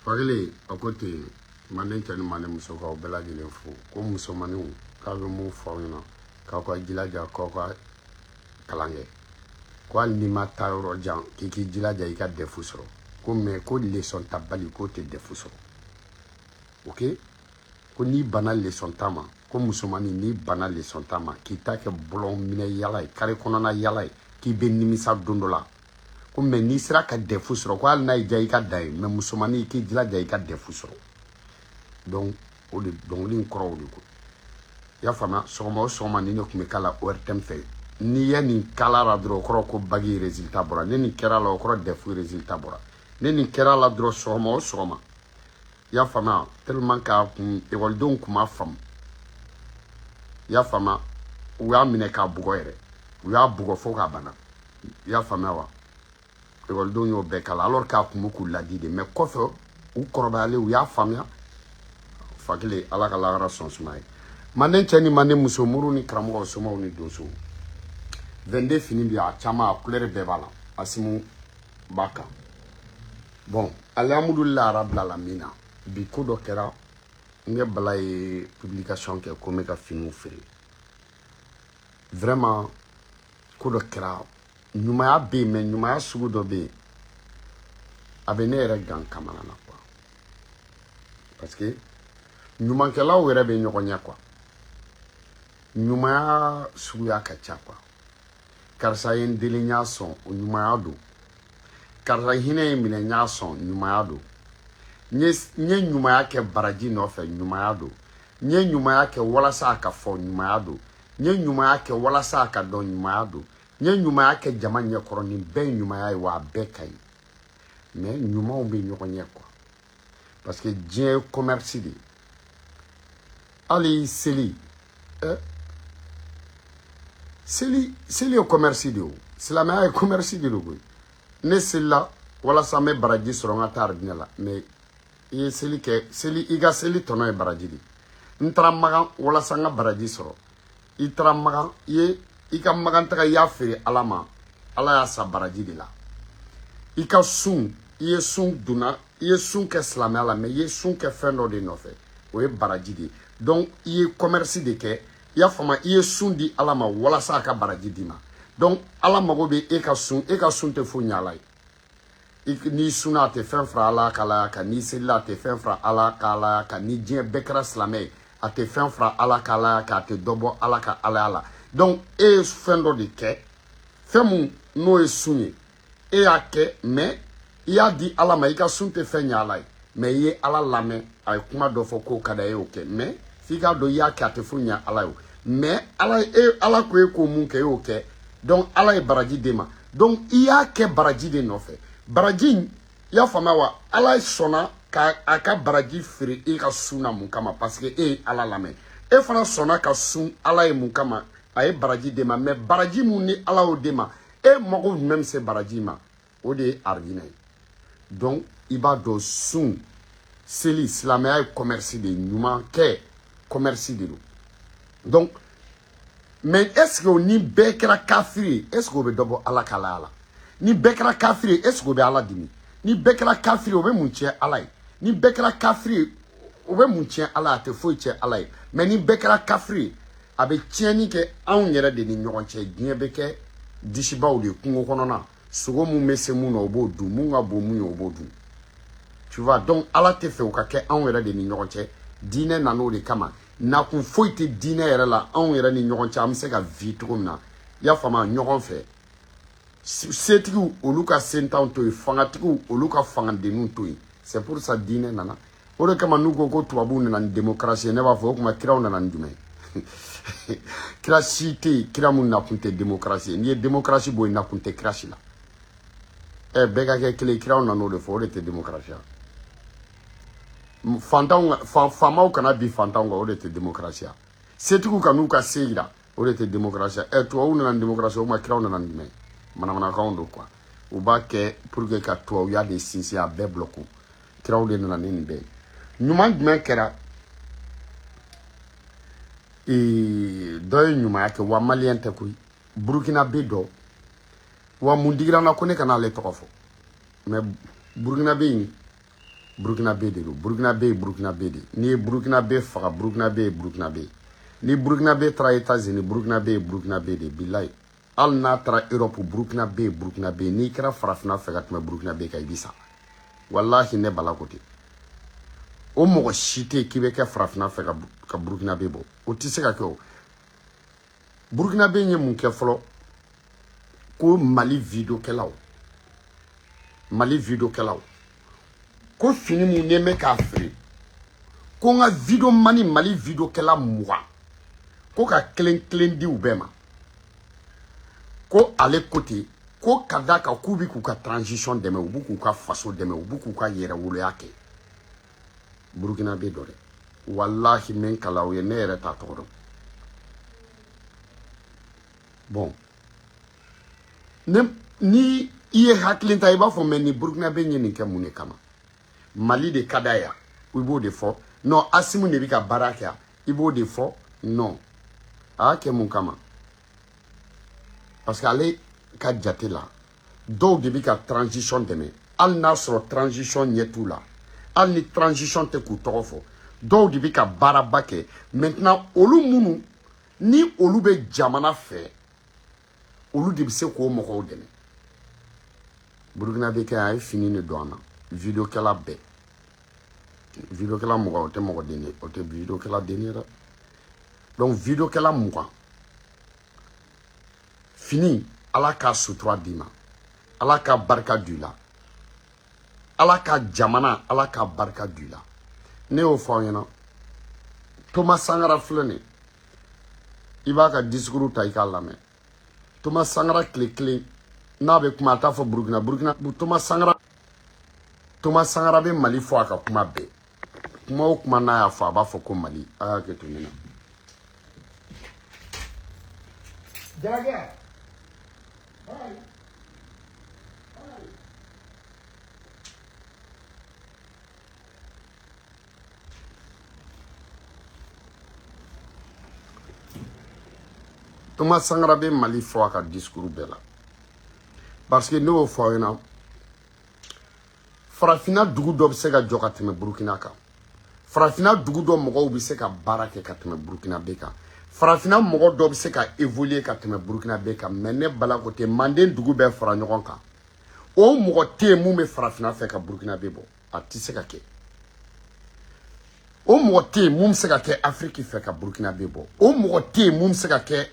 Pagele akote manen tani manen muso ka bela jelen fo ko muso manu ka be mu fo na ka ko jilaja ko kalange ko ni mata ro jan ki jilaja I ka defu soro ko me ko leçon tabali ko te defu soro OK ko ni bana leçon tama ko muso mani ni bana leçon tama ki ta ke blon mine yala kare kono na yala ki be nimisa dondola ko me ni sira ka defu soro ko al na ija I ka dai me muso mani ki jilaja I ka defu soro donc o de dongli nkoro de ko ya fama soma ni ne kuma kala ORTM fe ni ya ni kala ra dro koro ko bagi résultat bora ni kera la koro defu résultat bora ni kera la dro soma ya fama tellement ka école donc kuma fam ya fama u ya mine ka bugo yere u ya bugo fo ka bana ya fama wa école donc yo be kala alors ka kuma ku ladi de mais kofo u korobale u ya famia fakile ala ka lagara sonsumay manen chani manen muso muru ni kramo soma ni doso vende fini bi a chama couleur bebala asimu baka bon alhamdulillah rabbil alamin bi ko do kera nge balay publication ke ko me ka finu fere vraiment ko do kera nyuma ya be me nyuma ya sugu do be abenere gan kamana na quoi parce que nyuma kela were be nyokonya quoi nyuma ya sugu ya kacha quoi karsa yen delinya son nyuma ya do karsa hine mine nya son nyuma ya do nye nyuma ya ke baraji no fe nyuma ya do nye nyuma ya ke wala sa aka fo nyuma ya do nye nyuma ya ke wala sa aka do nyuma ya do nye nyuma ya ke jama nye koro ni be nyuma ya wa be kai mais nyuma o be nyokonya quoi parce que dien commerce di ali seli seli o commerce di o silama ay commerce di logo ne sella wala sa me baraji soro ngata ardinela mais e seli ke seli iga seli tono e baraji di ntra magan wala sa nga baraji soro itra magan ye ika magan taka ya fere alama ala ya sa baraji di la ika sun ye sun duna ye sun ke silama la mais ye sun ke fendo de no fe o e baraji di donc ye commerce de ke ya fama ye sun di alama wala sa ka baraji di ma donc alama go be e ka sun te fo nyala ni suna te fen fra ala kala ka ni sella te fen fra ala kala ka ni dien bekra slamé a te fen fra ala kala ka te dobo ala ka ala donc e fendo de ke femu no e sunye e ake mais ya di alama ika sun te fen nyala mais ye ala lame ay kuma do fo ko kada e oke mais fika do ya ka te fo nya ala yo mais ala ko e ko mun ke oke donc ala e baraji de ma donc iya ke baraji de no fe baraji ya fama wa ala sona a ka baraji feere e ka sun na mun kama parce que e ala lamɛn e fana sɔnna ka sun ala ye mun kama a ye baraji de ma mais baraji mun ni ala o de ma e mago même se baraji ma o de ye aridina ye donc i b'a dɔn sun seli silamɛya ye commerce de ɲuman kɛ commerce de don donc mais est-ce que ni bɛɛ kɛra kafiri ye est-ce que o bɛ dɔ bɔ ala ka la ni bɛɛ kɛra kafiri ye est-ce que o bɛ ala dimi ni bɛɛ kɛra kafiri ye o bɛ mun tiɲɛ ala ye ni bɛɛ kɛra kafiri ye o bɛ mun tiɲɛ ala a tɛ foyi tiɲɛ ala ye mais ni bɛɛ kɛra kafiri ye a bɛ tiɲɛni kɛ anw yɛrɛ de ni ɲɔgɔn cɛ diɲɛ bɛ kɛ disibaw de kungo kɔnɔna sogo mun bɛ se mun na o b'o dun mun ka bon mun ye o b'o dun tu vois donc ala tɛ fɛ o ka kɛ anw yɛrɛ de ni ɲɔgɔn cɛ diinɛ nan'o de kama nakun foyi tɛ diinɛ yɛrɛ la anw yɛrɛ ni ɲɔgɔn cɛ an bɛ se ka vi cogo min na i y'a faamu ɲɔgɔn fɛ setigiw olu ka sentanw to yen fangatigiw olu ka fangadenninw to yen c'est pour ça diinɛ nana o de kama n'u ko tubabuw nana ni démocratie ne b'a fɔ o tuma kiraw nana ni jumɛn kira si tɛ yen kira mun nakun tɛ démocratie n'i ye démocratie bɔ yen nakun tɛ kira si la bɛɛ ka kɛ kelen kiraw nan'o de fɔ o de tɛ démocratie faamaw kana bi fantanw kan o de tɛ démocratie setigiw ka n'u ka se yira o de tɛ démocratie tubabuw nana ni démocratie o tuma kiraw nana ni jumɛn manamanakanw don quoi u b'a kɛ pour que ka tubabuya de sinsin a bɛɛ bloqué kiraw de nana ni nin bɛɛ ye ɲuman jumɛn kɛra dɔ ye ɲumanya kɛ wa maliyɛn tɛ koyi burukina bɛ dɔ wa mun digira n na ko ne kana ale tɔgɔ fɔ mais burukina bɛ yen burukina bɛ de don burukina bɛ ye burukina bɛ de n'i ye burukina bɛ faga burukina bɛ ye burukina bɛ ni burukina bɛ taara États-Unis burukina bɛ ye burukina bɛ de bilayi hali n'a taara Europe burukina bɛ ye burukina bɛ n'i kɛra farafinna fɛ ka tɛmɛ burukina bɛ kan i bɛ sa walahi ne bala ko ten o mɔgɔ si tɛ yen k'i bɛ kɛ farafinna fɛ ka burukina bɛ bɔ o tɛ se ka kɛ o burukina bɛ ye mun kɛ fɔlɔ ko mali vidéokɛlaw ko fini mun ne bɛ k'a feere ko n ka vidéo mani mali vidéokɛla 20 ko ka kelen di u bɛɛ ma ko ale ko ten ko ka da kan k'u bɛ k'u ka transition dɛmɛ u b'u k'u ka faso dɛmɛ u b'u k'u ka yɛrɛwoloya kɛ burukina bɛ dɔ dɛ walahi min kala o ye ne yɛrɛ t'a tɔgɔ dɔn bon ni i ye hakili ta i b'a fɔ mais ni burukina bɛ ɲɛ nin kɛ mun de kama mali de ka d'a ye i b'o de fɔ non Asimu de bɛ ka baara kɛ i b'o de fɔ non a y'a kɛ mun kama parce que ale ka jate la dɔw de bɛ ka transition dɛmɛ hali n'a sɔrɔ transition ɲɛ t'u la hali ni transition tɛ k'u tɔgɔ fɔ dɔw de bɛ ka baaraba kɛ maintenant olu minnu ni olu bɛ jamana fɛ olu de bɛ se k'o mɔgɔw dɛmɛ burukina bɛ kɛ a ye fini de don an na vidéokɛla bɛɛ vidéokɛla 20 o tɛ mɔgɔ den ye o tɛ vidéokɛla den ye dɛ donc vidéokɛla 20 fini ala ka sutura d'i ma ala ka barika d'u la ala ka jamana ala ka barika d'u la ne y'o fɔ aw ɲɛna Thomas Sankara filɛ nin i b'a ka discours ta i k'a lamɛn Thomas Sankara tile kelen n'a bɛ kuma a t'a fɔ burukina Thomas Sankara bɛ mali fɔ a ka kuma bɛɛ kuma o kuma n'a y'a fɔ a b'a fɔ ko mali a y'a kɛ to ɲɛna Thomas Sankara bɛ mali fɔ a ka discours bɛɛ la parce que ne y'o fɔ aw ɲɛna farafinna dugu dɔ bɛ se ka jɔ ka tɛmɛ burukina kan farafinna dugu dɔ mɔgɔw bɛ se ka baara kɛ ka tɛmɛ burukina bɛ kan farafinna mɔgɔ dɔ bɛ se ka évoluer ka tɛmɛ burukina bɛ kan mais ne bala ko ten manden dugu bɛɛ fara ɲɔgɔn kan o mɔgɔ tɛ yen mun bɛ farafinna fɛ ka burukina bɛ bɔ a tɛ se ka kɛ o mɔgɔ tɛ yen mun bɛ se ka kɛ Afrique fɛ ka burukina bɛ bɔ o mɔgɔ tɛ yen mun bɛ se ka kɛ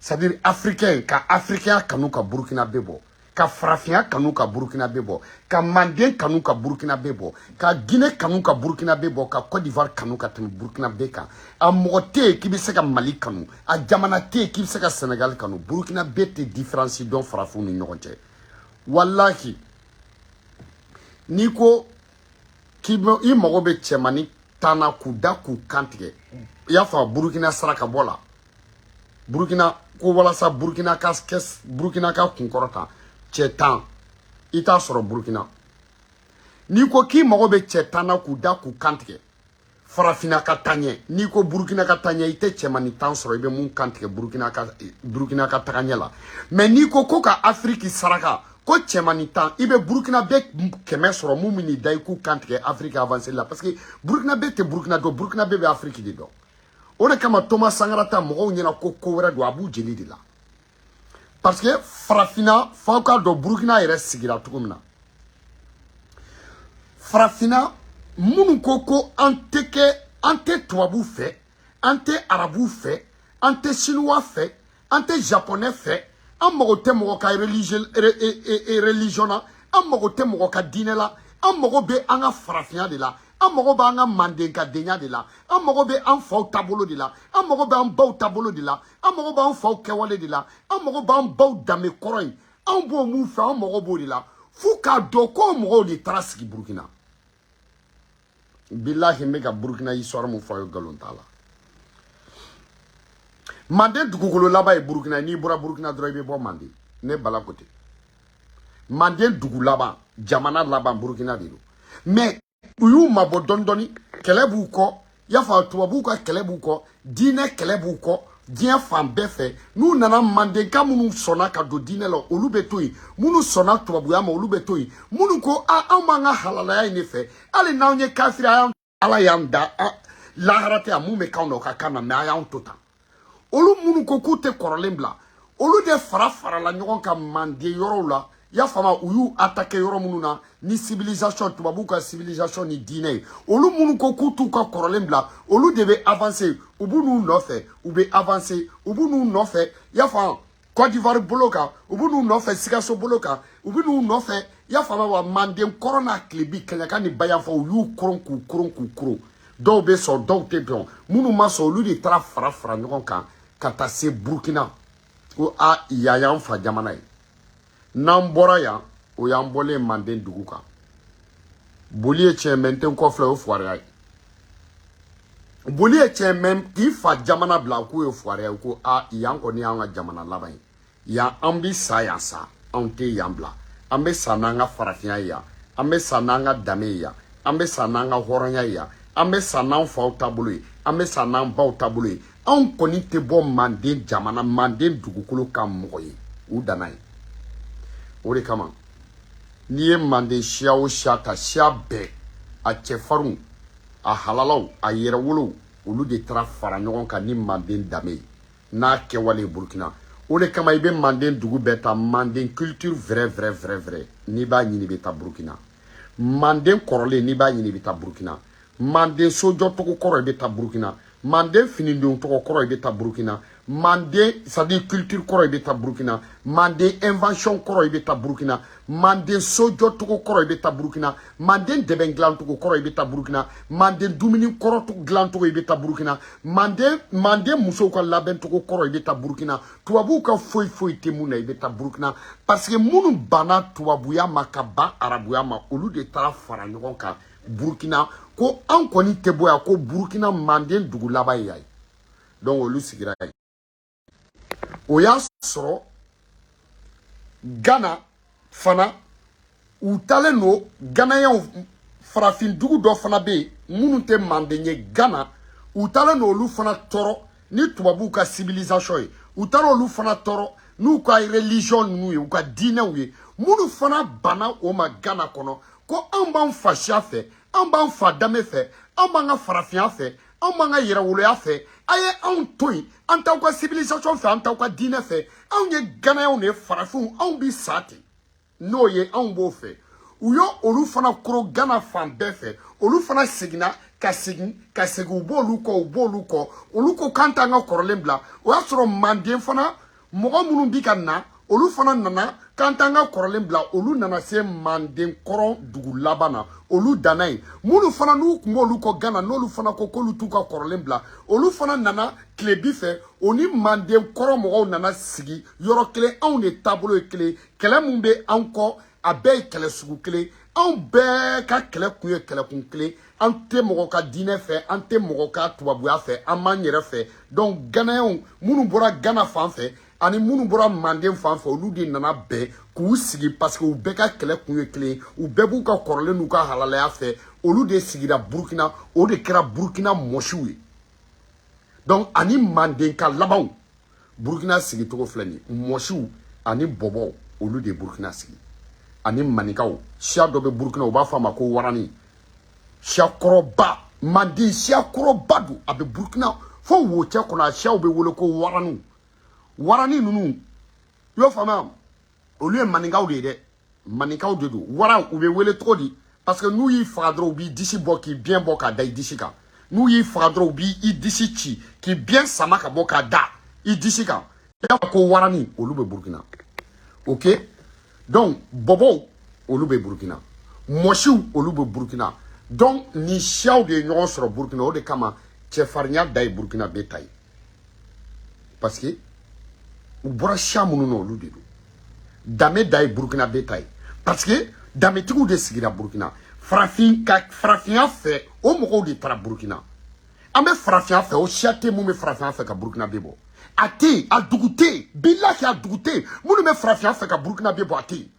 c'est-à-dire africain ka africain kanu ka burukina bɛ bɔ ka farafinya kanu ka burukina bɛ bɔ ka manden kanu ka burukina bɛ bɔ ka Guinée kanu ka burukina bɛ bɔ ka Côte d'Ivoire kanu ka tɛmɛ burukina bɛ kan a mɔgɔ tɛ yen k'i bɛ se ka mali kanu a jamana tɛ yen k'i bɛ se ka Sénégal kanu burukina bɛ tɛ différence dɔn farafinw ni ɲɔgɔn cɛ walahi n'i ko i mago bɛ cɛmani tana k'u da k'u kantigɛ i y'a fɔ Burukina saraka bɔ la Burukina ko walasa Burukina ka kunkɔrɔta cɛ 10 i t'a sɔrɔ Burukina n'i ko k'i mago bɛ cɛ 10 na k'u da k'u kantigɛ Farafina ka taɲɛ n'i ko Burukina ka taɲɛ i tɛ cɛmani 10 sɔrɔ i bɛ mun kantigɛ Burukina ka tagaɲɛ la mais n'i ko ka Afrique saraka ko cɛmani 10 i bɛ Burukina bɛ 100 sɔrɔ mun min da i k'u kantigɛ Afrique avancée la parce que Burukina bɛ tɛ Burukina dɔn Burukina bɛ Afrique de dɔn o de kama Thomas Sankara ta mɔgɔw ɲɛna ko wɛrɛ don a b'u jeli de la parce que Farafina f'aw ka dɔn Burukina yɛrɛ sigira cogo min na Farafina minnu ko an tɛ tubabu fɛ an tɛ arabu fɛ an tɛ chinois fɛ an tɛ japonais fɛ an mago tɛ mɔgɔ ka religion na an mago tɛ mɔgɔ ka diinɛ la an mago bɛ an ka farafinya de la an mago bɛ an ka mandenkadenya de la an mago bɛ an faw taabolo de la an mago bɛ an baw taabolo de la an mago bɛ an faw kɛwale de la an mago bɛ an baw danbe kɔrɔ in an b'o mun fɛ an mago b'o de la f'u k'a dɔn ko mɔgɔw de taara sigi Burukina billahi me ka Burukina histoire mun fɔ galon t'a la Manden dugukolo laban ye Burukina n'i bɔra Burukina dɔrɔn i bɛ bɔ Manden ne bala ko ten Manden dugu laban jamana laban Burukina de don mais u y'u mabɔ dɔɔni dɔɔni kɛlɛ b'u kɔ y'a fɔ tubabuw ka kɛlɛ b'u kɔ diinɛ kɛlɛ b'u kɔ diɲɛ fan bɛɛ fɛ n'u nana Mandenka minnu sɔnna ka don diinɛ la olu bɛ to yen minnu sɔnna tubabuya ma olu bɛ to yen minnu ko anw b'an ka halalaya in de fɛ hali n'anw ye kafiri Ala y'an da lahara tɛ mun bɛ k'anw na o ka kan na mais a y'anw to tan olu minnu ko k'u tɛ kɔrɔlen bila olu de farala ɲɔgɔn kan Manden yɔrɔw la y'a faamu u y'u attaquer yɔrɔ minnu na ni civilisation tubabuw ka civilisation ni diinɛ ye olu minnu ko k'u t'u ka kɔrɔlen bila olu de bɛ avancer u b'u n'u nɔfɛ u bɛ avancer u b'u n'u nɔfɛ y'a faamu Côte d'Ivoire bolo kan u b'u n'u nɔfɛ Sikaso bolo kan u bɛ n'u nɔfɛ y'a faamu wa Manden kɔrɔ n'a tilebi Kaɲaka ni Bayanfa u y'u koron k'u koron dɔw bɛ sɔn dɔw tɛ dɔn minnu ma sɔn olu de taara fara ɲɔgɔn kan ka taa se Burukina ko yan y'an fa jamana ye n'an bɔra yan o y'an bɔlen Manden dugu kan boli ye tiɲɛ mɛ n tɛ n kɔfilɛ o ye fugariya ye boli ye tiɲɛ mɛ k'i fa jamana bila k'o ye fugariya ye ko yan kɔni y'an ka jamana laban ye yan an bɛ sa yan sa anw tɛ yan bila an bɛ sa n'an ka farafinya ye yan an bɛ sa n'an ka danbe ye yan an bɛ sa n'an ka hɔrɔnya ye yan an bɛ sa n'an faw taabolo ye an bɛ sa n'an baw taabolo ye anw kɔni tɛ bɔ Manden jamana Manden dugukolo kan mɔgɔ ye u danna ye o de kama n'i ye Manden siya o siya ta siya bɛɛ a cɛfarinw a halalaw a yɛrɛwolow olu de taara fara ɲɔgɔn kan ni Manden danbe ye n'a kɛwale ye Burukina o de kama i bɛ Manden dugu bɛɛ ta Manden culture vrai n'i b'a ɲini i bɛ taa Burukina Manden kɔrɔlen n'i b'a ɲini i bɛ taa Burukina Manden sojɔ tɔgɔ kɔrɔ i bɛ taa Burukina Manden finidon tɔgɔ kɔrɔ i bɛ taa Burukina Manden c'est-à-dire culture kɔrɔ i bɛ taa Burukina Manden invention kɔrɔ i bɛ taa Burukina Manden sojɔ tɔgɔ kɔrɔ i bɛ taa Burukina Manden dɛbɛn dilan tɔgɔ kɔrɔ i bɛ taa Burukina Manden dumuni kɔrɔ dilan tɔgɔ i bɛ taa Burukina Manden musow ka labɛn tɔgɔ kɔrɔ i bɛ taa Burukina tubabuw ka foyi tɛ mun na i bɛ taa Burukina parce que minnu banna tubabuya ma ka ban arabuya ma olu de taara fara ɲɔgɔn kan Burukina ko an kɔni tɛ bɔ yan ko Burukina Manden dugu laban ye yan donc olu sigira yen o y'a sɔrɔ Gana fana u talen no Ganayaw farafin dugu dɔ fana bɛ yen minnu tɛ Manden ye Gana u talen no olu fana tɔɔrɔ ni tubabuw ka civilisation ye u taara olu fana tɔɔrɔ n'u ka religion ninnu ye u ka diinɛw ye minnu fana banna o ma Gana kɔnɔ ko anw b'an fa siya fɛ anw b'an fa danbe fɛ anw b'an ka farafinya fɛ anw b'an ka yɛrɛwoloya fɛ a ye anw to yen an t'aw ka civilisation fɛ an t'aw ka diinɛ fɛ anw ye Ganayaw de ye farafinw anw bi sa ten n'o ye anw b'o fɛ u ye olu fana koro Gana fan bɛɛ fɛ olu fana seginna ka segin u b'olu kɔ olu ko k'an t'an ka kɔrɔlen bila o y'a sɔrɔ Manden fana mɔgɔ minnu bi ka na olu fana nana k'an t'an ka kɔrɔlen bila olu nana se Manden kɔrɔ dugu laban na olu danna yen minnu fana n'u tun b'olu kɔ Gana n'olu fana ko k'olu t'u ka kɔrɔlen bila olu fana nana tilebi fɛ o ni Manden kɔrɔ mɔgɔw nana sigi yɔrɔ kelen anw de taabolo ye kelen kɛlɛ min bɛ an kɔ a bɛɛ ye kɛlɛ sugu kelen An bɛɛ ka kɛlɛ kun ye kɛlɛ kun kelen an tɛ mɔgɔ ka diinɛ fɛ an tɛ mɔgɔ ka tubabuya fɛ an m'an yɛrɛ fɛ donc Ghanaiens minnu bɔra Ghana fan fɛ ani minnu bɔra Manden fan fɛ olu de nana bɛn k'u sigi parce que u bɛɛ ka kɛlɛ kun ye kelen u bɛɛ b'u ka kɔrɔlen n'u ka halalaya fɛ olu de sigira Burkina o de kɛra Burkina mɔsiw ye donc ani Manden ka labanw Burkina sigicogo filɛ nin mɔsiw ani bɔbɔw olu de Burkina sigi ani manikaw siya dɔ bɛ Burkina u b'a fɔ a ma ko warani siya kɔrɔba Manden siya kɔrɔba don a bɛ Burkina fo wo cɛ kɔnɔ a siyaw bɛ wele ko waraniw warani ninnu i y'o faamuya olu ye manikaw de ye dɛ manikaw de don waraw u bɛ wele cogo di parce que n'u y'i faga dɔrɔn u b'i disi bɔ k'i biɲɛ bɔ k'a da i disi kan n'u y'i faga dɔrɔn u b'i disi ci k'i biɲɛ sama ka bɔ k'a da i disi kan i y'a fɔ ko warani olu bɛ Burkina ok donc bɔbɔw olu bɛ Burkina mɔsiw olu bɛ Burkina donc ni siyaw de ye ɲɔgɔn sɔrɔ Burkina o de kama cɛfarinya da ye Burkina bɛɛ ta ye parce que u bɔra siya minnu na olu de don danbe da ye Burkina bɛɛ ta ye parce que danbetigiw de sigira Burkina farafinya fɛ o mɔgɔw de taara Burkina an bɛ farafinya fɛ o siya tɛ mun bɛ farafinya fɛ ka Burkina bɛɛ bɔ a tɛ yen a dugu tɛ yen bilahi a dugu tɛ yen minnu bɛ farafinya fɛ ka Burkina bɛɛ bɔ a tɛ yen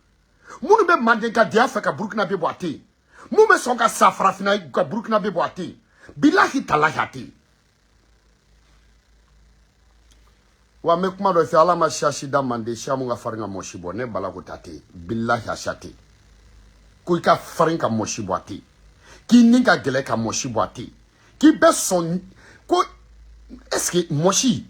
minnu bɛ Mandenkadenya fɛ ka Burkina bɛɛ bɔ a tɛ yen mun bɛ sɔn ka sa farafinna ka Burkina bɛɛ bɔ a tɛ yen bilahi talahi a tɛ yen wa n bɛ kuma dɔ fɛ ala ma siya si da Manden siya mun ka farin ka mɔsi bɔ ne bala ko ta tɛ yen bilahi a siya tɛ yen ko i ka farin ka mɔsi bɔ a tɛ yen k'i ni ka gɛlɛ ka mɔsi bɔ a tɛ yen k'i bɛ sɔn ko est-ce que mɔsi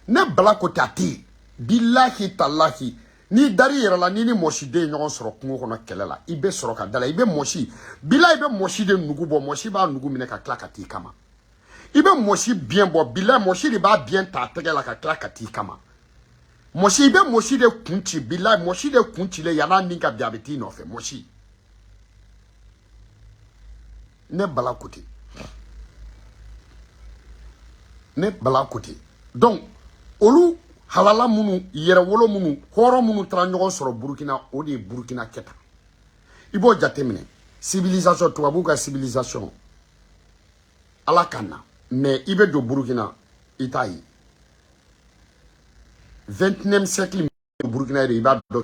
ne bala ko ta tɛ yen bilahi talahi ni dari yɛrɛ la ni mɔsiden ye ɲɔgɔn sɔrɔ kungo kɔnɔ kɛlɛ la i bɛ sɔrɔ ka da la i bɛ mɔsi bilahi i bɛ mɔsi de nugu bɔ mɔsi b'a nugu minɛ ka tila ka t'i kama i bɛ mɔsi biɲɛ bɔ bilahi mɔsi de b'a biɲɛ ta a tɛgɛ la ka tila ka t'i kama mɔsi i bɛ mɔsi de kun ci bilahi mɔsi de kun cilen yan'a ni ka bin a bɛ t'i nɔfɛ mɔsi ne bala ko ten ne bala ko ten donc olu halala minnu yɛrɛwolo minnu hɔrɔn minnu taara ɲɔgɔn sɔrɔ Burkina o de ye Burkina kɛta i b'o jateminɛ civilisation tubabuw ka civilisation ala ka na mais i bɛ don Burkina i t'a ye 21e siècle Burkina de i b'a dɔn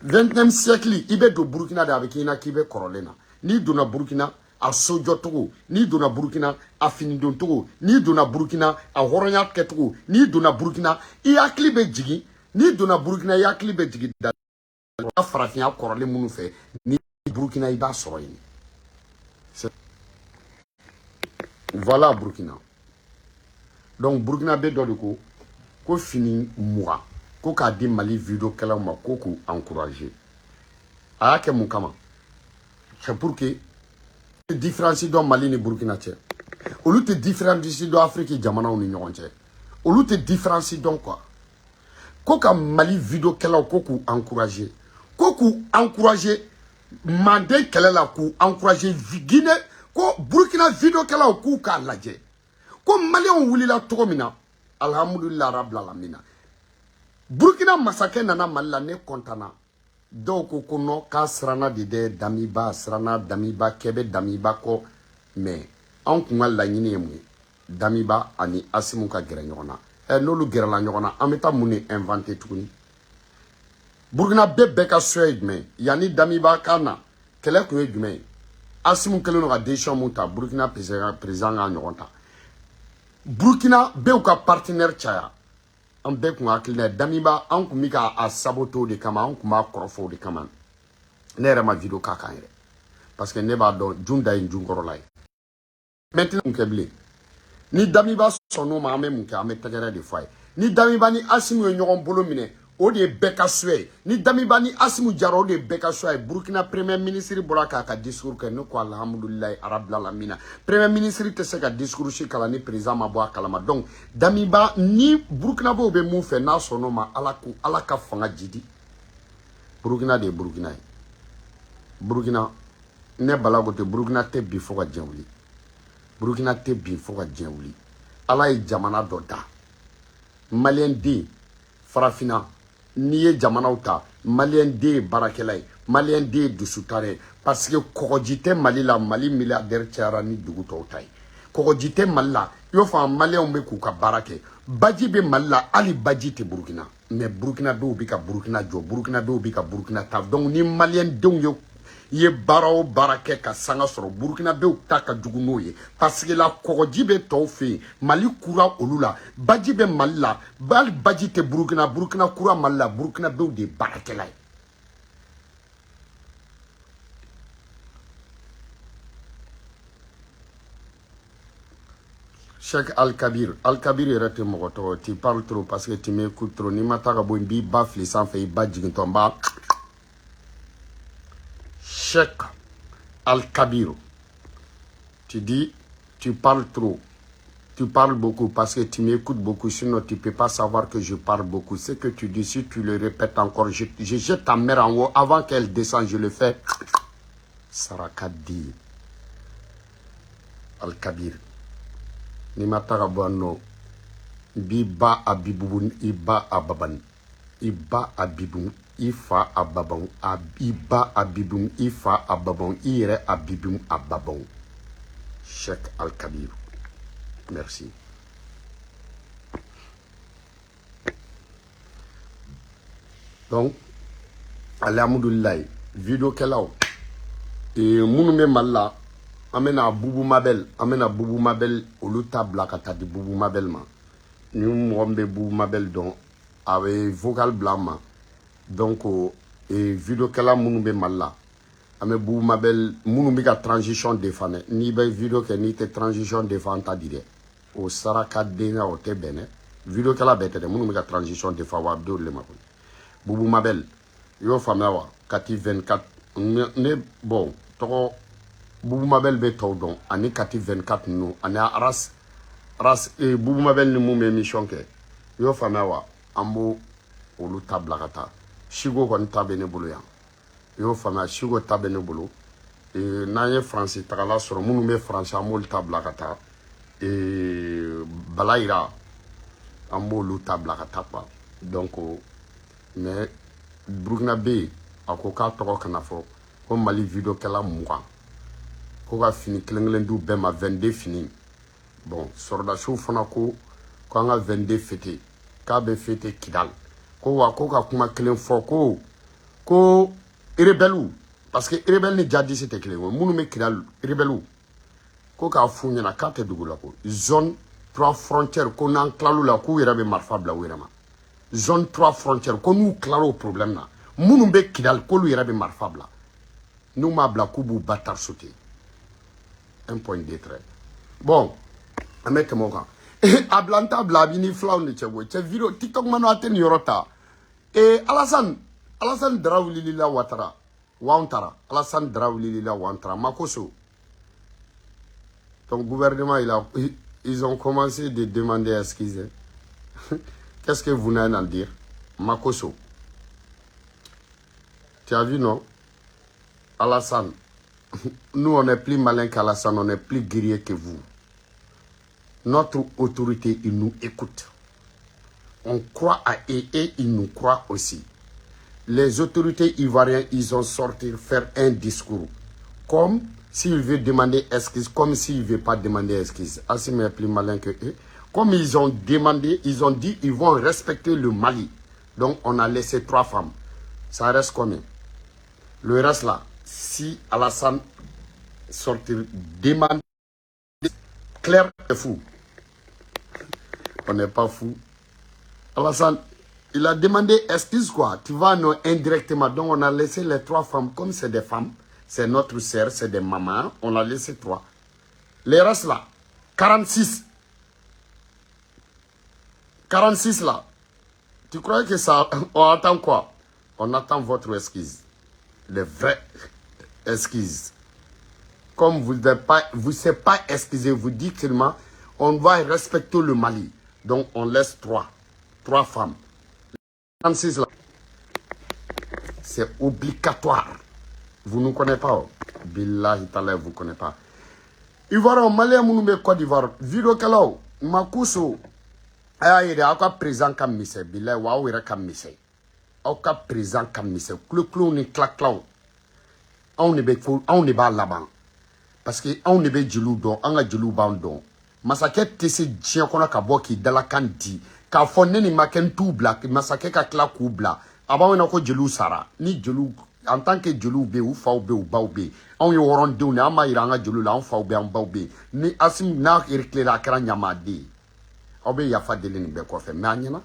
21e siècle i bɛ don Burkina de a bɛ k'i na k'i bɛ kɔrɔlen na n'i donna Burkina a sojɔ togo n'i donna Burkina a finidon togo n'i donna Burkina a hɔrɔnya kɛ togo n'i donna Burkina i hakili bɛ jigin n'i donna Burkina i hakili bɛ jigin da farafinya kɔrɔlen minnu fɛ ni Burkina i b'a sɔrɔ yen voilà Burkina donc Burkina bɛ dɔ de ko fini mugan ko k'a di Mali video kɛlaw ma ko k'u encourager a y'a kɛ mun kama c'est pour que différence dɔn Mali ni Burkina cɛ olu tɛ différence dɔn Afrique jamanaw ni ɲɔgɔn cɛ olu tɛ différence dɔn quoi ko ka Mali video kɛlaw ko k'u encourager Manden kɛlɛ la k'u encourager Guinée ko Burkina video kɛlaw k'u k'a lajɛ ko Maliens wulila cogo min na alhamdulillah rabbil alamin Burkina masakɛ nana Mali la ne contana dɔw ko non k'a siranna de dɛ Damiba siranna Damiba kɛbɛ Damiba kɔ mais an kun ka laɲini ye mun ye Damiba ani Asimu ka gɛrɛ ɲɔgɔn na n'olu gɛrɛla ɲɔgɔn na an bɛ taa mun de inventer tuguni Burkina bɛɛ ka souhait ye jumɛn yanni Damiba ka na kɛlɛ kun ye jumɛn ye Asimu kɛlen don ka décision mun ta Burkina président ka ɲɔgɔn ta Burkina bɛɛ ka partenaire caya an bɛɛ kun hakilina Damiba an kun bɛ k'a saboter o de kama an kun b'a kɔrɔfɔ o de kama ne yɛrɛ ma video k'a kan yɛrɛ parce que ne b'a dɔn jun da ye jun kɔrɔla ye maintenant mun kɛ bilen ni Damiba sɔnn'o ma an bɛ mun kɛ an bɛ tɛgɛrɛ de fɔ a ye ni Damiba ni Asimu ye ɲɔgɔn bolo minɛ o de ye bɛɛ ka souhait ni Damiba ni Asimu jara o de ye bɛɛ ka souhait Burkina premier ministre bɔra k'a ka discours kɛ ne ko alhamdulilayi rabbil alamin premier ministre tɛ se ka discours si kalan ni président ma bɔ a kalama donc Damiba ni Burkinabɛw bɛ mun fɛ n'a sɔnn'o ma ala ka fanga jidi Burkina de ye Burkina ye Burkina ne bala ko tɛ Burkina tɛ bi fo ka diɲɛ wuli Burkina tɛ bi fo ka diɲɛ wuli ala ye jamana dɔ da Malien den farafina n'i ye jamanaw ta Malien den ye baarakɛla ye malien de dusutare parce que kogite mali la mali milliardaire tiara ni dugu to tay kogite malla yo fa malien be ku ka barake baji be malla ali baji te burkina mais burkina do bi ka burkina jo burkina do bi ka burkina ta donc ni malien don yo ye barao barake ka sanga soro burkina be ta ka jugu no ye parce que la kogoji be to fe mali kura olula baji be malla bal baji te burkina burkina kura malla burkina be de barake la Cheikh Al-Kabir est mogoto, tu parles trop parce que tu m'écoutes trop. Ni mataka bo mbi bafli sans fait ba jigintomba. Cheikh Al-Kabir, tu dis, tu parles trop. Tu parles beaucoup parce que tu m'écoutes beaucoup, sinon tu ne peux pas savoir que je parle beaucoup. Ce que tu dis, si tu le répètes encore, je jette ta mère en haut avant qu'elle descende, je le fais. Sarakadi Al-Kabir. Ni mataka bono biba abibun iba ababan iba abibun ifa ababon iba abibun ifa ababon ire abibun ababon. Cheikh Al-Kabir, merci. Donc alhamdulillah vidéo kelao et mounou malla amena bubu mabel olu tabla kata di bubu mabel ma ni mwombe bubu mabel don ave vocal blama donc et vidéo kala munube malla ame bubu mabel munube ka transition defane ni be vidéo ke ni te transition defanta dire o saraka denga o te bene vidéo kala bete de munube ka transition defa wa abdou le makon bubu mabel yo famawa kati 24 ne bon toko Boubou Mabel be tawdon ani kati 24 no ani ras Boubou Mabel ni mou émission ke yo famawa ambo olu tabla kata shigo kon tabene bulu yan yo fama shigo tabene bulu e naye français tagala soro munu me français amol tabla kata e balaira ambo olu tabla kata pa donc mais Burkina be akoka toko kana fo ko Mali vidéo kala muka ko fini kelengelen du bema 22 fini bon sordasou fana ko anga 22 fete ka be fete Kidal ko wa ko ka kuma kelen fo ko rebelu parce que rebel ni jadi c'était kelen munu me Kidal rebelu ko ka funya na kate dugula ko zone 3 frontières ko nan klalu la ko yera be marfa bla wirama zone 3 frontières ko nous claro problème na munu be Kidal ko lu yera be marfa bla nous ma bla kubu batar sauter un point de trait. Bon, amete moka. Ablanta blabini flaw ni chebo. Che video TikTok mano aten yorota. Alassane Drawlilila Ouattara. Ouattara. Alassane Drawlilila Ouattara. Makoso. Ton gouvernement, ils ont commencé de demander excuses. Qu'est-ce que vous n'avez à dire? Makoso. Tu as vu, non? Alassane. Nous, on est plus malin qu'Alassane, on est plus guerrier que vous. Notre autorité, il nous écoute. On croit à eux et ils nous croient aussi. Les autorités ivoiriennes, ils ont sorti faire un discours. Comme s'ils veulent demander excuse, comme s'ils ne veulent pas demander excuse. Assim est plus malin que eux. Comme ils ont demandé, ils ont dit ils vont respecter le Mali. Donc, on a laissé 3 femmes. Ça reste combien? Le reste là. Si Alassane sortir demande clair et fou. On n'est pas fou. Alassane, il a demandé excuse quoi. Tu vas nous indirectement. Donc on a laissé les 3 femmes comme c'est des femmes. C'est notre sœur, c'est des mamans. On a laissé 3. Les restes là, 46. 46 là. Tu crois que ça... On attend quoi? On attend votre excuse. Les vraies excuses. Comme vous ne savez pas excuser, vous dites seulement, on va respecter le Mali. Donc on laisse 3 femmes. 36 là. C'est obligatoire. Vous ne connaissez pas. Billahi ta'ala, vous ne connaissez pas. Ivoire, Malien, Mounoumé, Côte d'Ivoire. Vidéo Kalao, Makousso. Aïe, aka président comme Missé. Billahi, waouh, ira comme Missé. Aka président comme Missé. Clou ni clac clown. On ne b'a là-bas. Parce que on ne be jelu don, on a jelu ban don. Masakɛ tɛ se diɲɛ kɔnɔ ka bɔ k'i dalakan di. K'a fɔ ne ni makɛ t'u bila, masakɛ ka tila k'u bila. A b'anw ɲɛna ko jeliw sara. Ni jeliw, en tant que jeliw bɛ yen, u faw bɛ yen, u baw bɛ yen. Anw ye wɔrɔndenw de, an b'a yira an ka jeliw la, an faw bɛ yen, an baw bɛ yen. Ni Asim n'a reculer a kɛra ɲamaden ye. Aw bɛ yafa deli nin bɛɛ kɔfɛ. Mais a ɲɛna,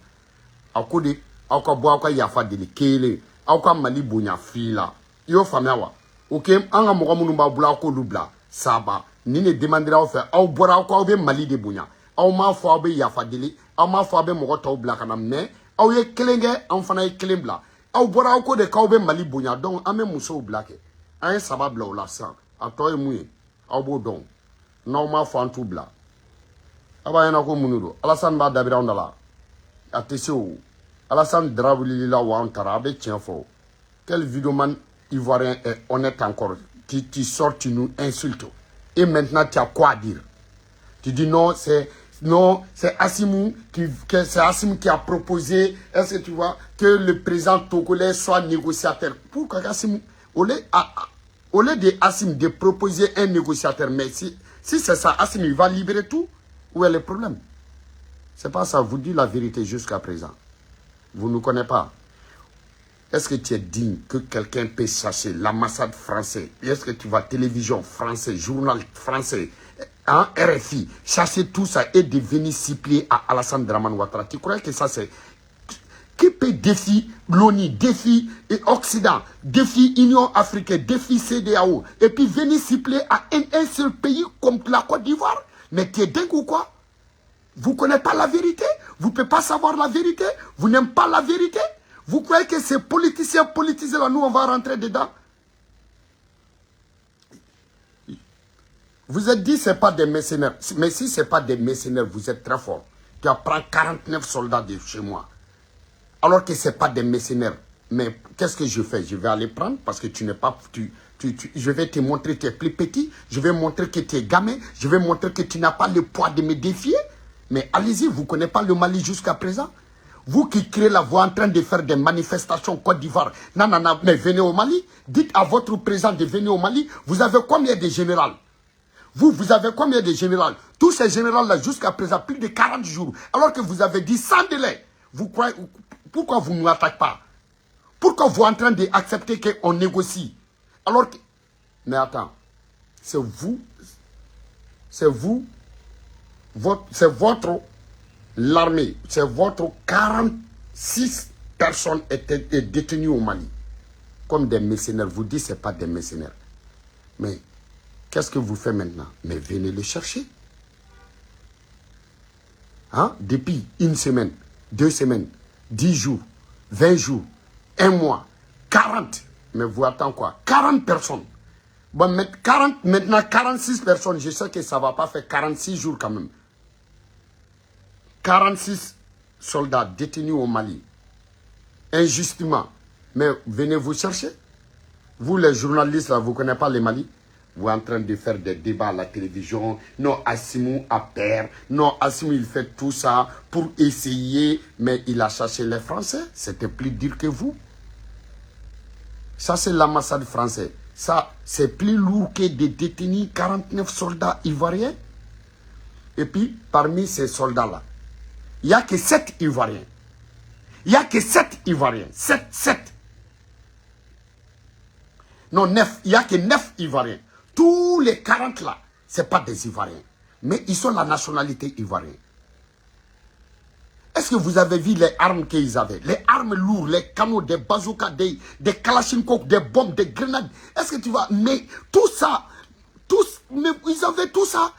aw ko de, aw ka bɔ aw ka yafa deli kelen. Aw ka Mali bonya fili la. I y'o faamuya wa? Ok, an ka mɔgɔ minnu b'a bolo, aw k'olu bila. Saba, ni ne demandera aw fɛ, aw bɔra aw ko aw bɛ Mali de bonya. Aw m'a fɔ aw bɛ yafa deli, aw m'a fɔ aw bɛ mɔgɔ tɔw bila ka na, mais aw ye kelen kɛ, an fana ye kelen bila. Aw bɔra aw ko de k'aw bɛ Mali bonya, donc an bɛ musow bila kɛ. An ye saba bila o la sisan, a tɔ ye mun ye? Aw b'o dɔn. N'aw m'a fɔ an t'u bila. A b'a ɲɛna ko mun de don? Alassane b'a dabiri anw da la. A tɛ se o. Alassane Dra wulila wa an taara, a bɛ tiɲɛ fɔ. Quel vidéoman ivoirien est honnête encore? Tu sors, tu nous insultes. Et maintenant, tu as quoi à dire? Tu dis non, c'est Assimou qui a proposé, est-ce que tu vois, que le président togolais soit négociateur. Pourquoi Assimou, au lieu de Assim de proposer un négociateur, mais si c'est ça, Assim, il va libérer tout, où est le problème? C'est pas ça, vous dites la vérité jusqu'à présent. Vous ne connaissez pas. Est-ce que tu es digne que quelqu'un peut chercher l'ambassade française? Est-ce que tu vas télévision française, journal français, hein, RFI, chercher tout ça et devenir supplier à Alassane Dramane Ouattara? Tu crois que ça c'est... Qui peut défier l'ONU, défier Occident, défier Union africaine, défier CEDEAO, et puis venir supplier à un seul pays comme la Côte d'Ivoire? Mais tu es dingue ou quoi? Vous ne connaissez pas la vérité? Vous ne pouvez pas savoir la vérité? Vous n'aimez pas la vérité? Vous croyez que ces politiciens politisés là, nous on va rentrer dedans? Vous êtes dit ce n'est pas des mercenaires. Mais si ce n'est pas des mercenaires, vous êtes très fort. Tu apprends 49 soldats de chez moi. Alors que ce n'est pas des mercenaires. Mais qu'est-ce que je fais? Je vais aller prendre parce que tu n'es pas... je vais te montrer que tu es plus petit. Je vais montrer que tu es gamin. Je vais montrer que tu n'as pas le poids de me défier. Mais allez-y, vous ne connaissez pas le Mali jusqu'à présent? Vous qui créez la voix en train de faire des manifestations au Côte d'Ivoire, non, mais venez au Mali. Dites à votre président de venir au Mali. Vous avez combien de généraux? Vous avez combien de généraux? Tous ces généraux-là, jusqu'à présent, plus de 40 jours. Alors que vous avez dit sans délai. Vous croyez, pourquoi vous ne nous attaquez pas? Pourquoi vous êtes en train d'accepter qu'on négocie? Alors que... Mais attends, c'est vous, c'est votre... L'armée, c'est votre 46 personnes étaient détenues au Mali. Comme des mercenaires. Vous dites que ce n'est pas des mercenaires. Mais qu'est-ce que vous faites maintenant? Mais venez les chercher. Hein? Depuis une semaine, 2 semaines, 10 jours, 20 jours, 1 mois, 40. Mais vous attendez quoi? 40 personnes. Bon, maintenant 46 personnes. Je sais que ça ne va pas faire 46 jours quand même. 46 soldats détenus au Mali, injustement. Mais venez vous chercher. Vous les journalistes, là, vous ne connaissez pas le Mali? Vous êtes en train de faire des débats à la télévision. Non, Assimou a peur. Non, Assimou, il fait tout ça pour essayer. Mais il a cherché les Français. C'était plus dur que vous. Ça, c'est l'ambassade française. Ça, c'est plus lourd que de détenir 49 soldats ivoiriens. Et puis, parmi ces soldats-là, il n'y a que 7 Ivoiriens. Il n'y a que 7 Ivoiriens. 7. Non, 9. Il n'y a que 9 Ivoiriens. Tous les 40 là, ce n'est pas des Ivoiriens. Mais ils sont la nationalité ivoirienne. Est-ce que vous avez vu les armes qu'ils avaient? Les armes lourdes, les canons, des bazookas, des kalachnikovs, des bombes, des grenades. Est-ce que tu vois? Mais tout ça, mais ils avaient tout ça.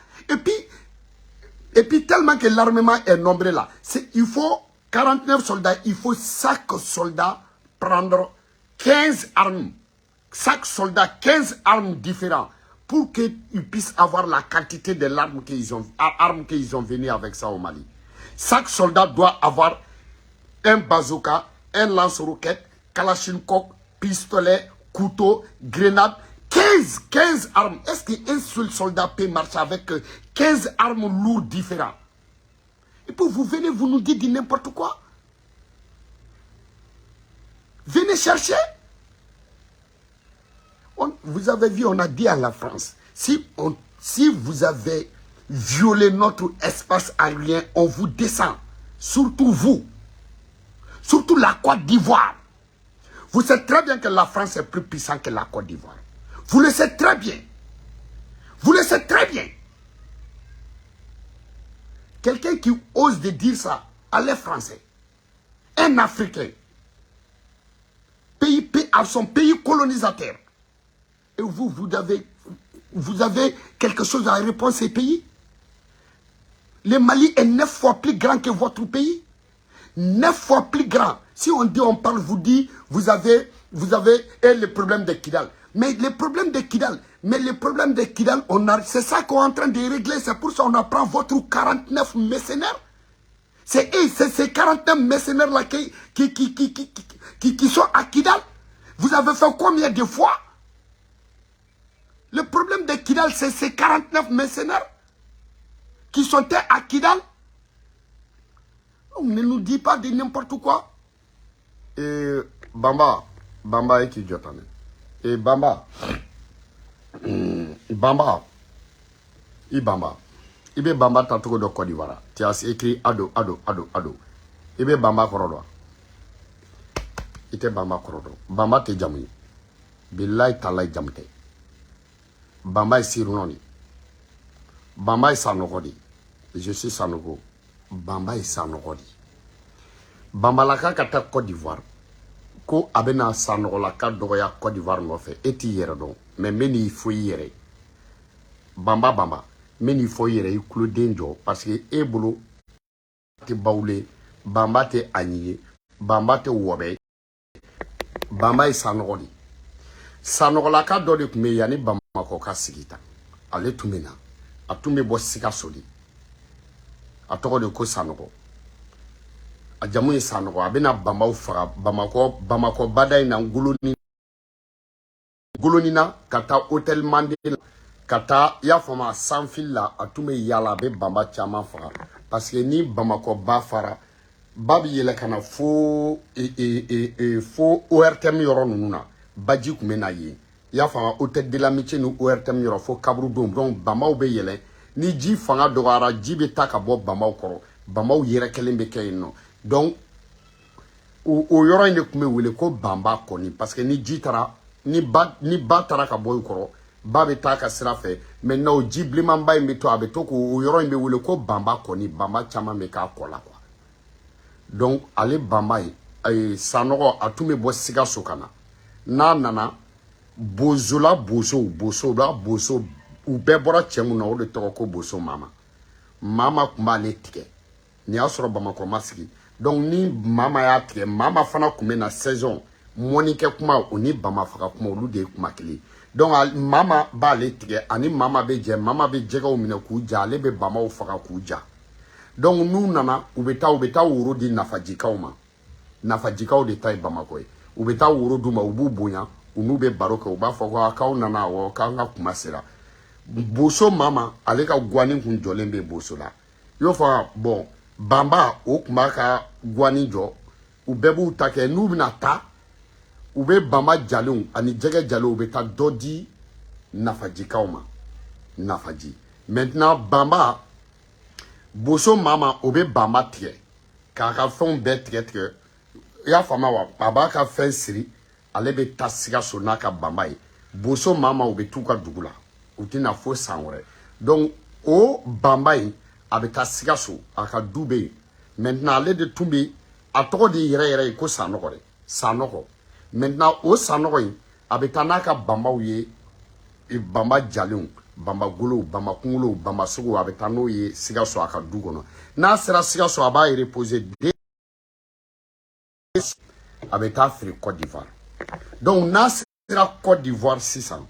Et puis tellement que l'armement est nombreux là, il faut 49 soldats, il faut chaque soldat prendre 15 armes. Chaque soldat 15 armes différentes pour qu'ils puissent avoir la quantité de l'arme qu'ils ont venu avec ça au Mali. Chaque soldat doit avoir un bazooka, un lance-roquette, kalachnikov, pistolet, couteau, grenade. 15 armes. Est-ce qu'un seul soldat peut marcher avec 15 armes lourdes différentes? Et puis vous venez, vous nous dites n'importe quoi. Venez chercher. vous avez vu, on a dit à la France, si vous avez violé notre espace aérien, on vous descend. Surtout vous. Surtout la Côte d'Ivoire. Vous savez très bien que la France est plus puissante que la Côte d'Ivoire. Vous le savez très bien. Vous le savez très bien. Quelqu'un qui ose de dire ça à les Français, un Africain, à son pays colonisateur, et vous avez quelque chose à répondre à ces pays? Le Mali est 9 fois plus grand que votre pays. 9 fois plus grand. Si on dit, on parle, vous dit, vous avez le problème de Kidal. Mais le problème de Kidal, c'est ça qu'on est en train de régler. C'est pour ça qu'on apprend votre 49 mercenaires. C'est ces 49 mercenaires-là qui sont à Kidal. Vous avez fait combien de fois? Le problème de Kidal, c'est ces 49 mercenaires qui sont à Kidal. On ne nous dit pas de n'importe quoi. Et Bamba est qui Jotane. Et Bamba, il Bamba tantôt de Côte d'Ivoire. Tu as écrit Ado. Il be Bamba Korodo. Il était Bamba Korodo. Bamba te jamui. Billahi talai jamte. Bamba est Sirunoni. Bamba est Sanogodi. Je suis Sanogo. Bamba est Sanogodi. Bamba la kata Côte d'Ivoire. Ko abena Sanogo la kata doya Côte d'Ivoire no fait. Eti yere don. Mais meni il faut yere. Bamba. Meni il faut yere. Il clôt denjo. Parce que ebolo te baoulé. Bamba te agnié. Bamba te wobe. Bamba est Sanogodi. Sanogo la kata dole kume yani Bamba koka sigita. Ale tumena. A tume bo sika sodi. A togo de ko Sanogo. A jamu ye Sanogo. A bena Bamba faga. Bamako badai na nguloni na kata hotel Mandela. Kata ya fama sans fil la. A tume yala be Bamba chama faga. Parce que ni Bamako ba fara. Babi yele kana fo fo ORTM yoro nuna. Baji kumena ye. Ya fanga hôtel de l'amitié nous ORTM yoro fo kabru dom donc Bamaw be yele ni ji fanga dogara ji be taka bo Bamaw koro Bamaw yere kelen be kayno donc o yoro ine kume wele ko Bamba koni parce que ni ji tara ni ba tara ka boy koro ba be taka sira fe maintenant ji bliman bay me to abeto ko o yoro ine wele ko Bamba koni Bamba chama me ka kola quoi donc ale Bamba Sanogo atume bo siga sokana na nana bozo ou bebora tchemuna ou de toko bozo mama kuma le tike ni asoro Bamako masiki donc ni mama ya tike mama fana kume na saison monike kuma oni Bama faka kuma olu de kuma kili donc mama ba le tike ani mama be jega o mine ku ja le be Bama o faka ku ja donc nous nana ubeta wuro di nafajikaw de tay Bamako ubeta wuro duma ubu bonya unu be baroka uba foko akaw nana wo kanga kumasira boso mama aleka gwani kun jolembe boso la yo fa bon Bamba o kumaka gwani jo ubebu take nu bina ta ube Bamba jalun ani jege jalo ube ta dodi nafaji kauma nafaji maintenant Bamba boso mama ube Bamba tie kaka fon betre ya fama wa baba ka fen siri ale be tasiga sonaka Bamba yi boso mama ou be tuka dugula utina fo sangore donc o Bamba yi abe tasiga so aka dube maintenant ale de tumbi a togo di yere ko Sanogo maintenant o Sanogo yi abe tanaka Bamba ye Bamba jalun Bamba golo Bamba kungulo Bamba sogo abe tano ye siga so aka dugono na sera siga so aba reposer de abe ta Afrique Côte d'Ivoire. Donc, na sera Côte d'Ivoire 600.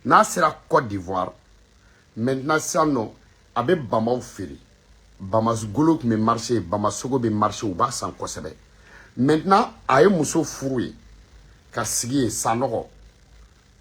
Na sera Côte d'Ivoire. Maintenant, ça non. Avec Bama Firi. Bama Golo qui me marché. Bama Sogo be marché ou bas sans kosebe. Maintenant, aye muso foué. Kasigi Sanogo.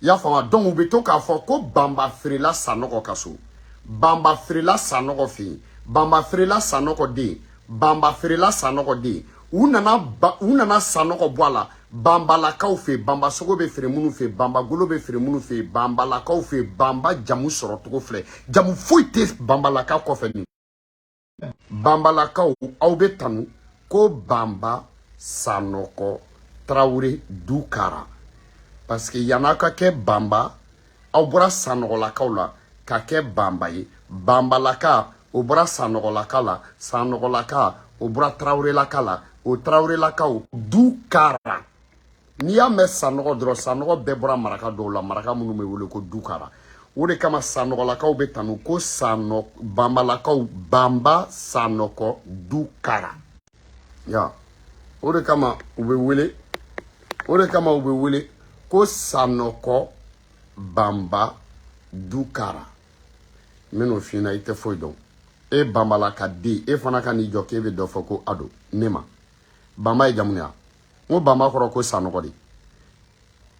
Ya fama. Donc, ou beto ka foko Bamba Firi la Sanogo kaso. Bamba Firi la Sanogo fi. Bamba Firi la Sanogo de. Bamba Firi la Sanogo de. Ou nana Sanogo boala Bamba lakaw fe bamba sogo be fere munu fe bamba golo be fere munu fe bamba lakaw fe bamba jamu soro togo fle jamu foite bamba lakaw ko fe ni bamba lakaw aw be tanu ko bamba sanoko Traoré Dukara parce que yana ka ke bamba aw bora sanoko lakaw la ka ke bamba ye bamba laka o bora sanoko laka la sanoko laka o bora Traoré laka la o Traoré lakaw Dukara n'i y'a mɛn sanɔgɔ dɔrɔn sanɔgɔ bɛɛ bɔra maraka dɔw la maraka minnu bɛ wele ko Dukara o de kama sanɔgɔlakaw bɛ tanu ko bambalakaw bamba sanɔgɔ Dukara ya o de kama u bɛ wele ko sanɔgɔ bamba Dukara n bɛn'o f'i ɲɛna i tɛ foyi dɔn e bambalaka den e fana ka n'i jɔ k'e bɛ dɔ fɔ ko ado ne ma bamba ye jamu ya ngo bamba kɔrɔ ko sanɔgɔ de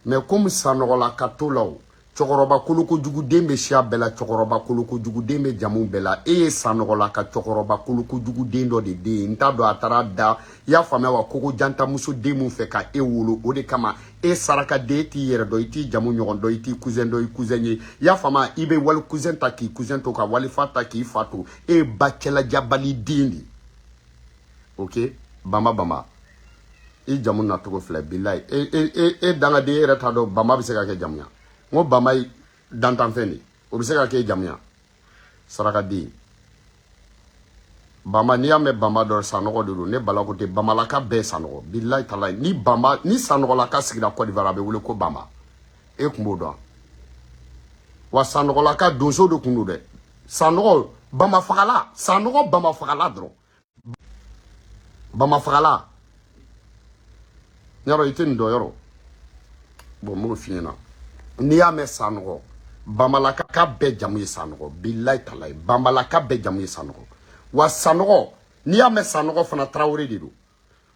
mais comme sanɔgɔ la ka to la o cɛkɔrɔba kolokojuguden bɛ siya bɛɛ la cɛkɔrɔba kolokojuguden bɛ jamu bɛɛ la e ye sanɔgɔ la ka cɛkɔrɔba kolokojuguden dɔ de den n t'a dɔn a taara da i y'a faamuya wa kogo jantamuso den mun fɛ ka e wolo o de kama e sarakaden e t'i yɛrɛ dɔn i t'i jamu ɲɔgɔn dɔn i t'i cousin dɔn i cousin ye i y'a faamuya i bɛ wali cousin ta k'i cousin to ka wali fa ta k'i fa to e ye ba cɛlajabali den de ok bamba i jamu na togo filɛ bilayi e dangaden yɛrɛ t'a dɔn bamba bɛ se ka kɛ jamuya n ko bamba ye dantanfɛn de o bɛ se ka kɛ jamuya sarakaden bamba n'i y'a mɛn bamba dɔrɔn sanɔgɔ de don ne bala ko tɛ bambalaka bɛɛ ye sanɔgɔ bilayi talayi ni sanɔgɔlaka sigira Côte d'Ivoire a bɛ wele ko bamba e kun b'o dɔn wa sanɔgɔlaka donso de kun don dɛ sanɔgɔ bamba fagala sanɔgɔ bamba fagala dɔrɔn bamba fagala yaro ite ndo yaro bon mo fi ɲɛna n'i y'a mɛn sanɔgɔ bambalaka ka bɛɛ jamu ye sanɔgɔ bilayi talayi bambalaka bɛɛ jamu ye sanɔgɔ wa sanɔgɔ n'i y'a mɛn sanɔgɔ fana Traoré de don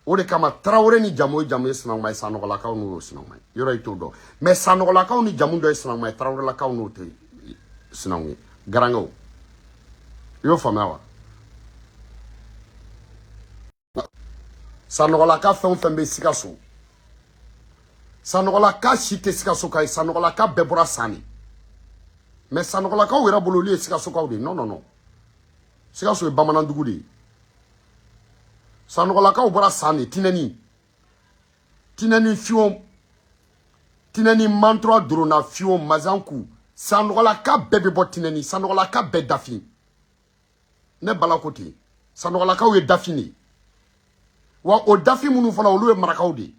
o de kama Traoré ni jamu ye sinankunma ye sanɔgɔlakaw n'o ye sinankunma ye yɔrɔ i t'o dɔn mais sanɔgɔlakaw ni jamu dɔ ye sinankunma ye Traorélakaw n'o tɛ sinankunma ye garankɛw i y'o faamuya wa sanɔgɔlaka fɛn o fɛn bɛ Sikaso sanɔgɔlaka si tɛ Sikaso ka ye sanɔgɔlaka bɛɛ bɔra san de mais sanɔgɔlakaw yɛrɛ bolo olu ye Sikasokaw de ye non Sikaso ye bamanandugu de ye sanɔgɔlakaw bɔra san de tinɛni fiyon tinɛni mantura dorona fiyon mazanku sanɔgɔlaka bɛɛ bɛ bɔ tinɛni sanɔgɔlaka bɛɛ dafin ne bala ko ten sanɔgɔlakaw ye dafin de ye wa o dafin minnu fana olu ye marakaw de ye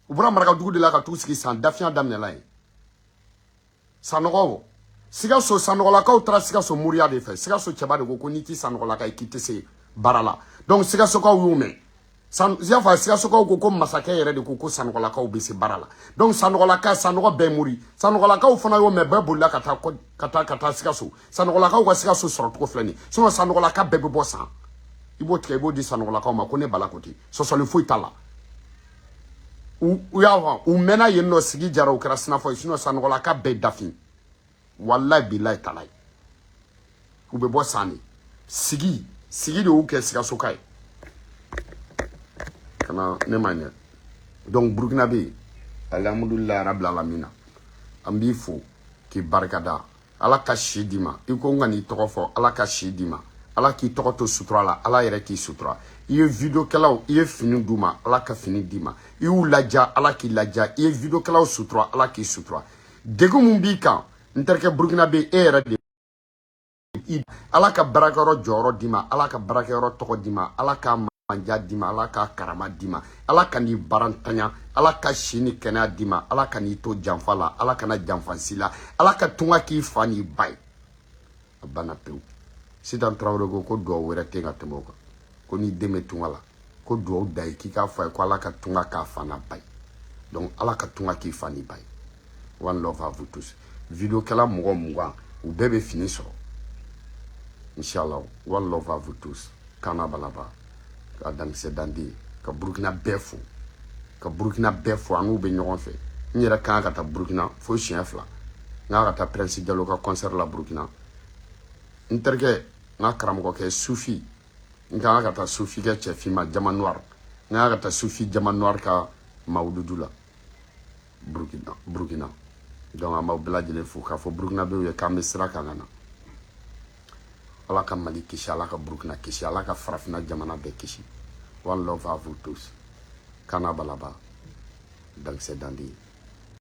u bɔra marakadugu de la ka t'u sigi san dafiya daminɛla ye sanɔgɔ Sikaso sanɔgɔlakaw taara Sikaso moriya de fɛ Sikaso cɛba de ko n'i tɛ sanɔgɔlaka ye k'i tɛ se baara la donc Sikasokaw y'u mɛn y'a fɔ Sikasokaw ko masakɛ yɛrɛ de ko sanɔgɔlakaw bɛ se baara la donc sanɔgɔ bɛɛ mori sanɔgɔlakaw fana y'o mɛn bɛɛ bolila ka taa Sikaso sanɔgɔlakaw ka Sikaso sɔrɔ cogo filɛ nin sinon sanɔgɔlaka bɛɛ bɛ bɔ san i b'o tigɛ i b'o di sanɔgɔlakaw ma ko ne bala ko ten sɔsɔli foyi t'a la u y'a fɔ u mɛnna yen nɔ sigi jara u kɛra sinafɔ ye sinon sanɔgɔlaka bɛɛ dafin wallahi billahi talayi u bɛ bɔ san de sigi de y'u kɛ Sikasoka ye kana ne ma ɲɛ donc Burkina bɛ yen alhamdulilayi rabil alamina an b'i fo k'i barikada ala ka si d'i ma i ko n ka n'i tɔgɔ fɔ ala ka si d'i ma ala k'i tɔgɔ to sutura la ala yɛrɛ k'i sutura i ye videokɛlaw i ye fini d'u ma ala ka fini d'i ma i y'u laja ala k'i laja i ye videokɛlaw sutura ala k'i sutura degun mun b'i kan n terikɛ Burkina bɛ yen e yɛrɛ de ala ka barakɛyɔrɔ jɔyɔrɔ d'i ma ala ka barakɛyɔrɔ tɔgɔ d'i ma ala ka manja d'i ma ala ka karama d'i ma ala ka n'i barantanya ala ka si ni kɛnɛya d'i ma ala ka n'i to janfa la ala kana janfa si la ala ka tunga k'i fa n'i ba ye a banna pewu Sitan Traoré ko duwawu wɛrɛ tɛ ka tɛmɛ o kan ko n'i den bɛ tunga la ko duwawu da ye k'i k'a fɔ a ye ko ala ka tunga k'a fa n'a ba ye donc ala ka tunga k'i fa n'i ba ye one love à vous tous videokɛla mɔgɔ 20 u bɛɛ bɛ fini sɔrɔ Inch'Allah, one love à vous tous. Kana balaba, ka dankisɛ dandi, ka Burkina bɛɛ fo, anu bɛ ɲɔgɔn fɛ. N yɛrɛ kan ka taa Burkina fo siɲɛ 2. N ka taa Prince Diallo ka concert la Burkina. N terikɛ, n ka karamɔgɔkɛ Sufi, n kan ka taa Sufi kɛ cɛfima Jama Noir. N ka taa Sufi Jama Noir ka Maoudoula, Burkina. Donc, à Maoubela de l'Efou, car faut Burkina Bé, Kamesra Kanana. Allah ka Mali Kishi, Allah ka Burkina Kishi, Allah ka Farafina Jamana Be Kishi. One love à vous tous. Kana Balaba. Donc, c'est Dandy.